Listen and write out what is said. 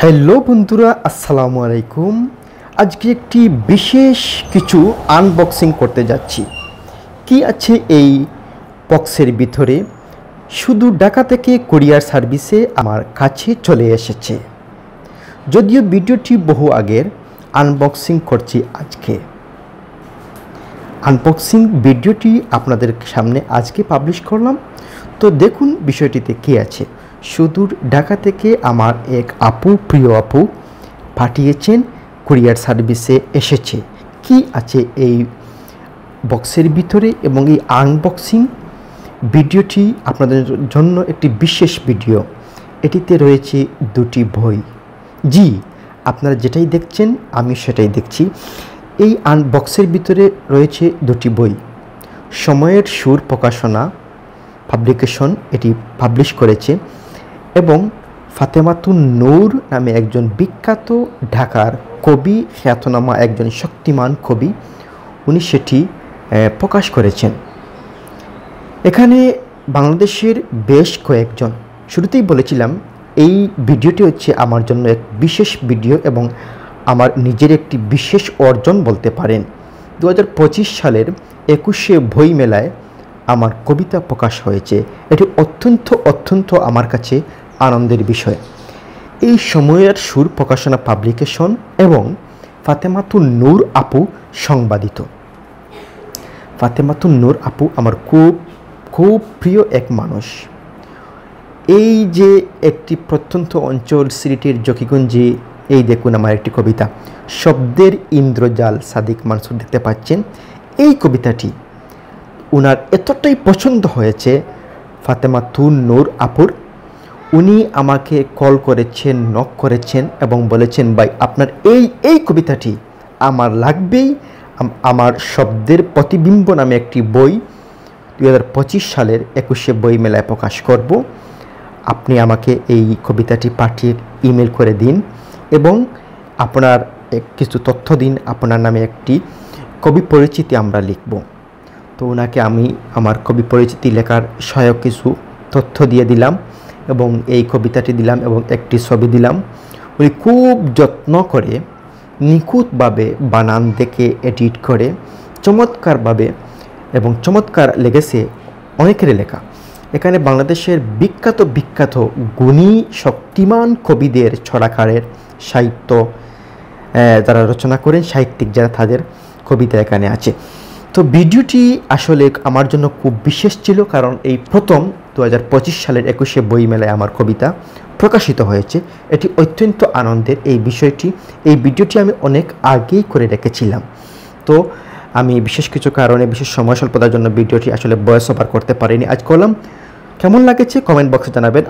Hello বন্ধুরা, আসসালামু আলাইকুম। আজকে একটি বিশেষ কিছু আনবক্সিং করতে যাচ্ছি। কি আছে এই বক্সের ভিতরে? শুধু ঢাকা থেকে কুরিয়ার সার্ভিসে আমার কাছে চলে এসেছে। যদিও ভিডিওটি বহু আগের, আনবক্সিং করছি আজকে। আনবক্সিং ভিডিওটি আপনাদের সামনে আজকে পাবলিশ করলাম। তো দেখুন বিষয়টিতে কী আছে। সুদূর ঢাকা থেকে আমার এক প্রিয় আপু পাঠিয়েছেন, কুরিয়ার সার্ভিসে এসেছে। কি আছে এই বক্সের ভিতরে এবং এই আনবক্সিং ভিডিওটি আপনাদের জন্য একটি বিশেষ ভিডিও। এটিতে রয়েছে দুটি বই। জি, আপনারা যেটাই দেখছেন আমি সেটাই দেখছি। এই আনবক্সের ভিতরে রয়েছে দুটি বই। সময়ের সুর প্রকাশনা পাবলিকেশন এটি পাবলিশ করেছে এবং ফাতেমাতুন নূর নামে একজন বিখ্যাত ঢাকার কবি, খ্যাতনামা একজন শক্তিমান কবি, উনি সেটি প্রকাশ করেছেন। এখানে বাংলাদেশের বেশ কয়েকজন, শুরুতেই বলেছিলাম এই ভিডিওটি হচ্ছে আমার জন্য এক বিশেষ ভিডিও এবং আমার নিজের একটি বিশেষ অর্জন বলতে পারেন। 2025 সালের 21শে বই মেলায় আমার কবিতা প্রকাশ হয়েছে। এটি অত্যন্ত আমার কাছে আনন্দের বিষয়। এই সময়ের সুর প্রকাশনা পাবলিকেশন এবং ফাতেমাতুন নূর আপু সংবাদিত। ফাতেমাতুন নূর আপু আমার খুব প্রিয় এক মানুষ। এই যে একটি প্রত্যন্ত অঞ্চল সিলেটের জকিগঞ্জে, এই দেখুন আমার একটি কবিতা, শব্দের ইন্দ্রজাল, সাদিক মানসুর দেখতে পাচ্ছেন। এই কবিতাটি উনার এতটাই পছন্দ হয়েছে ফাতেমাতুন নূর আপুর, উনি আমাকে কল করেছেন, নক করেছেন এবং বলেছেন, ভাই আপনার এই কবিতাটি আমার লাগবেই। আমার শব্দের প্রতিবিম্ব নামে একটি বই 2025 সালের 21শে বই মেলায় প্রকাশ করব। আপনি আমাকে এই কবিতাটি পাঠিয়ে ইমেল করে দিন এবং আপনার কিছু তথ্য দিন, আপনার নামে একটি কবি পরিচিতি আমরা লিখব। তো ওনাকে আমি আমার কবি পরিচিতি লেখার সহায়ক কিছু তথ্য দিয়ে দিলাম এবং এই কবিতাটি দিলাম এবং একটি ছবি দিলাম। উনি খুব যত্ন করে নিখুঁতভাবে বানান দেখে এডিট করে চমৎকারভাবে, এবং চমৎকার লেগেছে অনেকের লেখা। এখানে বাংলাদেশের বিখ্যাত গুণী শক্তিমান কবিদের ছড়াকারের সাহিত্য যারা রচনা করেন, সাহিত্যিক যারা, তাদের কবিতা এখানে আছে। তো ভিডিওটি আসলে আমার জন্য খুব বিশেষ ছিল, কারণ এই প্রথম 2025 সালের 21শে বই মেলায় আমার কবিতা প্রকাশিত হয়েছে। এটি অত্যন্ত আনন্দের এই ভিডিওটি আমি অনেক আগেই করে রেখেছিলাম। তো আমি বিশেষ কিছু কারণে, বিশেষ সময় স্বল্পতার জন্য ভিডিওটি আসলে ভয়েস ওভার করতে পারিনি, আজ করলাম। কেমন লাগেছে কমেন্ট বক্সে জানাবেন।